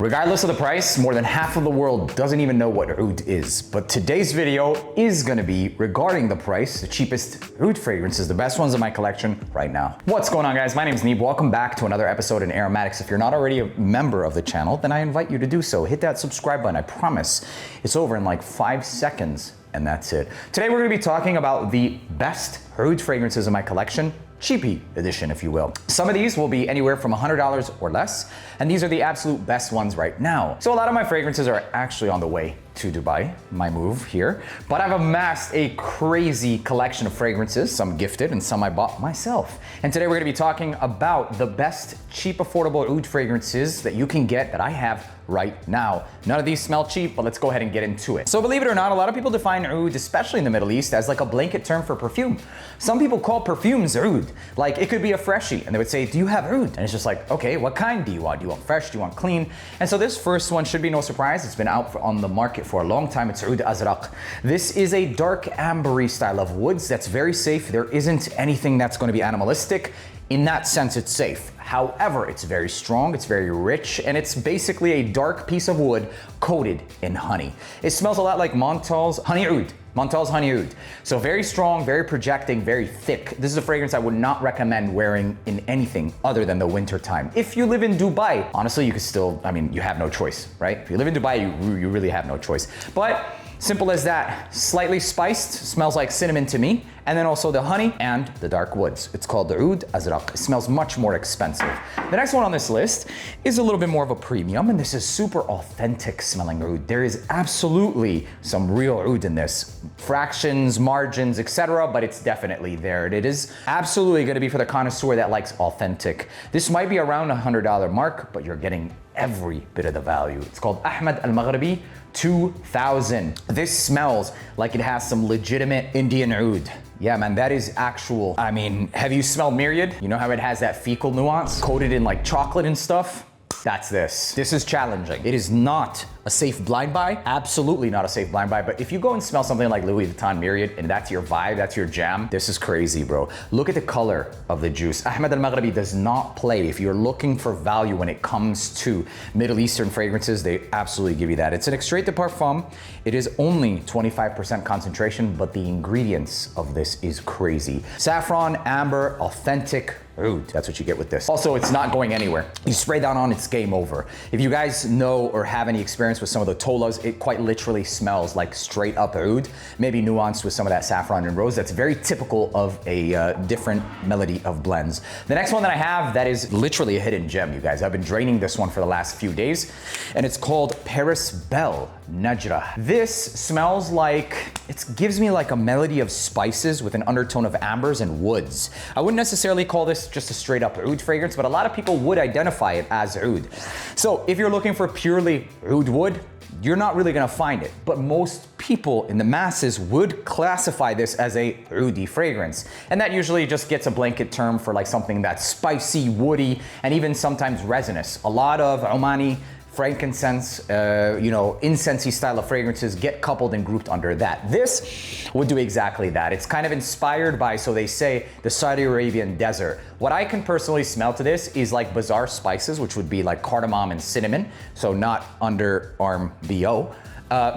Regardless of the price, more than half of the world doesn't even know what oud is. But today's video is gonna be regarding the price, the cheapest oud fragrances, the best ones in my collection right now. What's going on, guys? My name is Neeb. Welcome back to another episode in AROMATIX. If you're not already a member of the channel, then I invite you to do so. Hit that subscribe button. I promise it's over in like 5 seconds, and that's it. Today we're gonna be talking about the best oud fragrances in my collection, cheapy edition, if you will. Some of these will be anywhere from $100 or less, and these are the absolute best ones right now. So a lot of my fragrances are actually on the way to Dubai, my move here, but I've amassed a crazy collection of fragrances, some gifted and some I bought myself. And today we're gonna be talking about the best cheap, affordable oud fragrances that you can get that I have right now. None of these smell cheap, but let's go ahead and get into it. So believe it or not, a lot of people define oud, especially in the Middle East, as like a blanket term for perfume. Some people call perfumes oud. Like it could be a freshie, and they would say, do you have oud? And it's just like, okay, what kind do you want? Do you want fresh? Do you want clean? And so this first one should be no surprise. It's been out on the market for a long time. It's oud azraq. This is a dark ambery style of woods that's very safe. There isn't anything that's going to be animalistic. In that sense, it's safe. However, it's very strong, it's very rich, and it's basically a dark piece of wood coated in honey. It smells a lot like Montal's honey oud. Montal's honey oud. So very strong, very projecting, very thick. This is a fragrance I would not recommend wearing in anything other than the winter time. If you live in Dubai, honestly, you could still, you have no choice, right? If you live in Dubai, you really have no choice. But simple as that, slightly spiced, smells like cinnamon to me, and then also the honey and the dark woods. It's called the oud azraq. It smells much more expensive. The next one on this list is a little bit more of a premium, and this is super authentic smelling oud. There is absolutely some real oud in this. Fractions, margins, etc., but it's definitely there. It is absolutely gonna be for the connoisseur that likes authentic. This might be around $100 mark, but you're getting every bit of the value. It's called Ahmed Al Maghribi 2000. This smells like it has some legitimate Indian oud. Yeah, man, that is actual. Have you smelled Myriad? You know how it has that fecal nuance coated in like chocolate and stuff? That's this. This is challenging. It is not a safe blind buy. Absolutely not a safe blind buy. But if you go and smell something like Louis Vuitton Myriad and that's your vibe, that's your jam, this is crazy, bro. Look at the color of the juice. Ahmed Al Maghribi does not play. If you're looking for value when it comes to Middle Eastern fragrances, they absolutely give you that. It's an extrait de parfum. It is only 25% concentration, but the ingredients of this is crazy. Saffron, amber, authentic oud. That's what you get with this. Also, it's not going anywhere. You spray that on, it's game over. If you guys know or have any experience with some of the tolas, it quite literally smells like straight up oud, maybe nuanced with some of that saffron and rose. That's very typical of a different melody of blends. The next one that I have that is literally a hidden gem, you guys. I've been draining this one for the last few days, and it's called Paris Belle Najra. This smells like, it gives me like a melody of spices with an undertone of ambers and woods. I wouldn't necessarily call this just a straight up oud fragrance, but a lot of people would identify it as oud. So if you're looking for purely oud wood, you're not really gonna find it. But most people in the masses would classify this as a oudy fragrance. And that usually just gets a blanket term for like something that's spicy, woody, and even sometimes resinous. A lot of Omani frankincense, incensey style of fragrances get coupled and grouped under that. This would do exactly that. It's kind of inspired by, so they say, the Saudi Arabian desert. What I can personally smell to this is like bizarre spices, which would be like cardamom and cinnamon, so not underarm BO.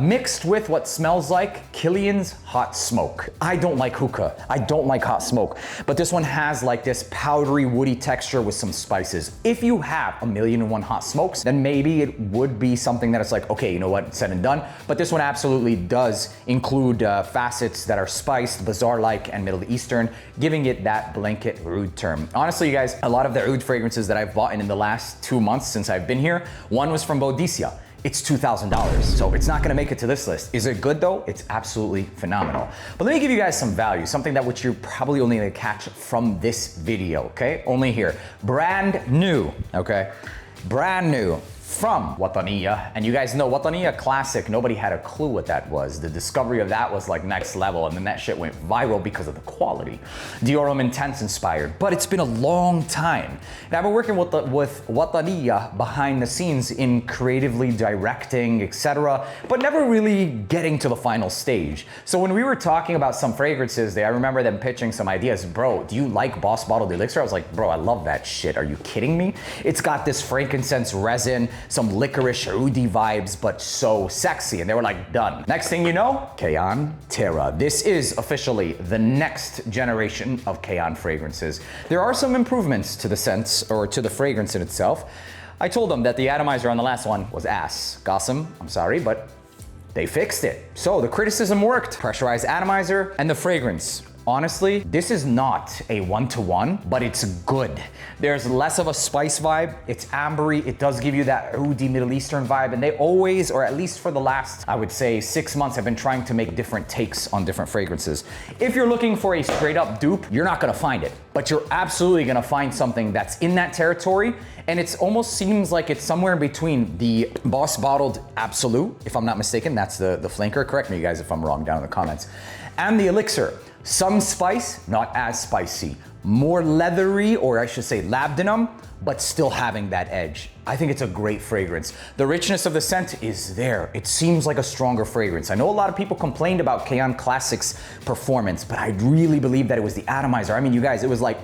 Mixed with what smells like Killian's hot smoke. I don't like hookah. I don't like hot smoke, but this one has like this powdery, woody texture with some spices. If you have 1,000,001 hot smokes, then maybe it would be something that it's like, okay, you know what, said and done. But this one absolutely does include facets that are spiced, bazaar-like, and Middle Eastern, giving it that blanket oud term. Honestly, you guys, a lot of the oud fragrances that I've bought in the last 2 months since I've been here, one was from Boudicca. It's $2,000, so it's not gonna make it to this list. Is it good though? It's absolutely phenomenal. But let me give you guys some value, something that which you're probably only gonna catch from this video, okay? Only here, brand new, okay? Brand new. From Wataniya, and you guys know Wataniya classic, nobody had a clue what that was. The discovery of that was like next level, and then that shit went viral because of the quality. Diorum Intense inspired, but it's been a long time. And I've been working with Wataniya behind the scenes in creatively directing, etc., but never really getting to the final stage. So when we were talking about some fragrances, I remember them pitching some ideas. Bro, do you like Boss Bottled Elixir? I was like, bro, I love that shit. Are you kidding me? It's got this frankincense resin, some licorice oudi vibes, but so sexy. And they were like, done. Next thing you know, Cayenne Terra. This is officially the next generation of Cayenne fragrances. There are some improvements to the scents or to the fragrance in itself. I told them that the atomizer on the last one was ass. Gossam, I'm sorry, but they fixed it. So the criticism worked. Pressurized atomizer and the fragrance. Honestly, this is not a one-to-one, but it's good. There's less of a spice vibe. It's ambery. It does give you that oudi Middle Eastern vibe. And they always, or at least for the last, I would say 6 months, have been trying to make different takes on different fragrances. If you're looking for a straight up dupe, you're not gonna find it, but you're absolutely gonna find something that's in that territory. And it almost seems like it's somewhere in between the Boss Bottled Absolute, if I'm not mistaken, that's the flanker. Correct me guys if I'm wrong down in the comments. And the Elixir. Some spice, not as spicy. More leathery, or I should say labdanum, but still having that edge. I think it's a great fragrance. The richness of the scent is there. It seems like a stronger fragrance. I know a lot of people complained about Cayenne Classic's performance, but I really believe that it was the atomizer. I mean, you guys, it was like,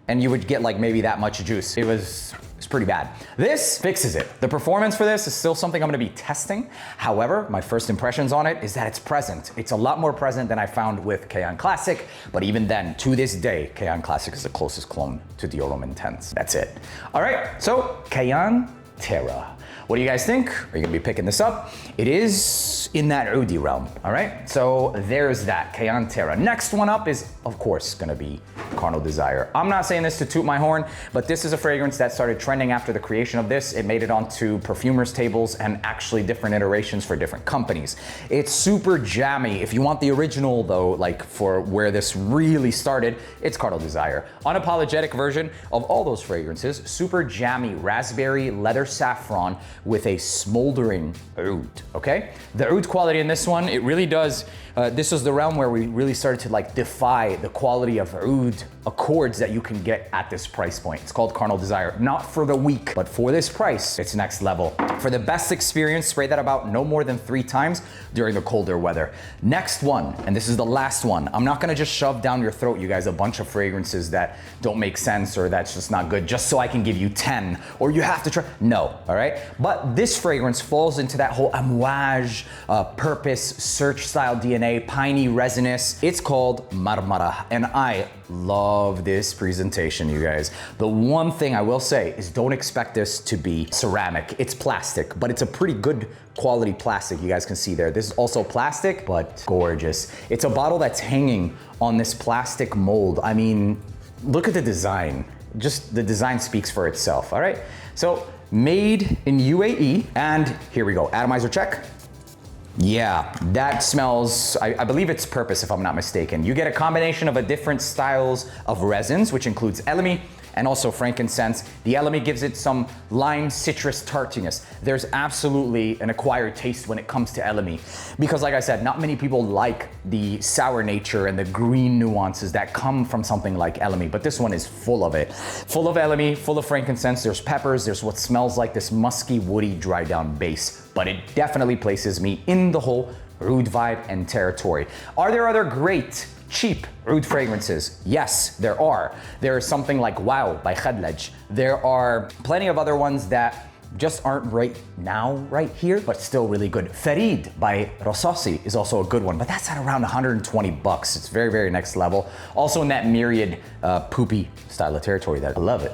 and you would get like maybe that much juice. It's pretty bad. This fixes it. The performance for this is still something I'm gonna be testing. However, my first impressions on it is that it's present. It's a lot more present than I found with Cayenne Classic, but even then, to this day, Cayenne Classic is the closest clone to the Aroma Intense. That's it. All right, so Cayenne Terra. What do you guys think? Are you gonna be picking this up? It is in that oudi realm, all right? So there's that, Cayenne Terra. Next one up is, of course, gonna be Carnal Desire. I'm not saying this to toot my horn, but this is a fragrance that started trending after the creation of this. It made it onto perfumers' tables and actually different iterations for different companies. It's super jammy. If you want the original though, like for where this really started, it's Carnal Desire. Unapologetic version of all those fragrances, super jammy, raspberry, leather saffron, with a smoldering oud, okay? The oud quality in this one, it really does, this was the realm where we really started to like defy the quality of oud accords that you can get at this price point. It's called Carnal Desire, not for the weak, but for this price, it's next level. For the best experience, spray that about no more than 3 times during the colder weather. Next one, and this is the last one. I'm not gonna just shove down your throat, you guys, a bunch of fragrances that don't make sense or that's just not good, just so I can give you 10, or you have to try, no, all right? But this fragrance falls into that whole amouage, purpose, search style DNA, piney, resinous. It's called Marmara, and I love this presentation, you guys. The one thing I will say is don't expect this to be ceramic. It's plastic, but it's a pretty good quality plastic. You guys can see there. This is also plastic, but gorgeous. It's a bottle that's hanging on this plastic mold. I mean, look at the design. Just the design speaks for itself, all right? So made in UAE, and here we go, atomizer check. Yeah, that smells, I believe it's purpose if I'm not mistaken. You get a combination of a different styles of resins, which includes elemi and also frankincense. The elemi gives it some lime citrus tartiness. There's absolutely an acquired taste when it comes to elemi, because like I said, not many people like the sour nature and the green nuances that come from something like elemi, but this one is full of it. Full of elemi, full of frankincense, there's peppers, there's what smells like this musky, woody, dry down base, but it definitely places me in the whole oud vibe and territory. Are there other great cheap oud fragrances? Yes, there are. There is something like Wow by Khadlaj. There are plenty of other ones that just aren't right now, right here, but still really good. Farid by Rosossi is also a good one, but that's at around 120 bucks. It's very, very next level. Also in that myriad poopy style of territory that I love it.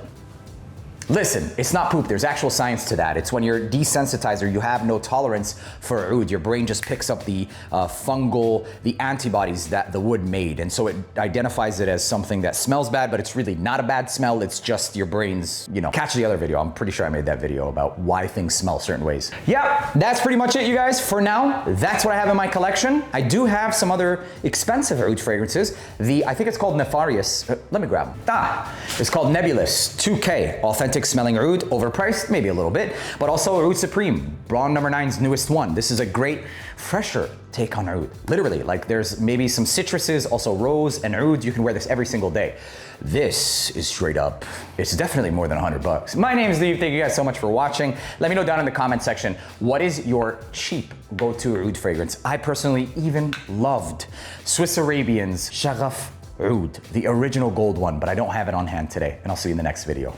Listen, it's not poop, there's actual science to that. It's when you're desensitized or you have no tolerance for oud, your brain just picks up the fungal, the antibodies that the wood made. And so it identifies it as something that smells bad, but it's really not a bad smell. It's just your brain's, you know, catch the other video. I'm pretty sure I made that video about why things smell certain ways. Yeah, that's pretty much it, you guys. For now, that's what I have in my collection. I do have some other expensive oud fragrances. I think it's called Nefarious. Let me grab them. It's called Nebulous 2K, authentic smelling oud, overpriced, maybe a little bit, but also Oud Supreme, Braun No. 9's newest one. This is a great, fresher take on oud. Literally, like there's maybe some citruses, also rose and oud. You can wear this every single day. This is straight up, it's definitely more than 100 bucks. My name is Lee. Thank you guys so much for watching. Let me know down in the comment section, what is your cheap go-to oud fragrance? I personally even loved Swiss Arabian's Sharaf Oud, the original gold one, but I don't have it on hand today, and I'll see you in the next video.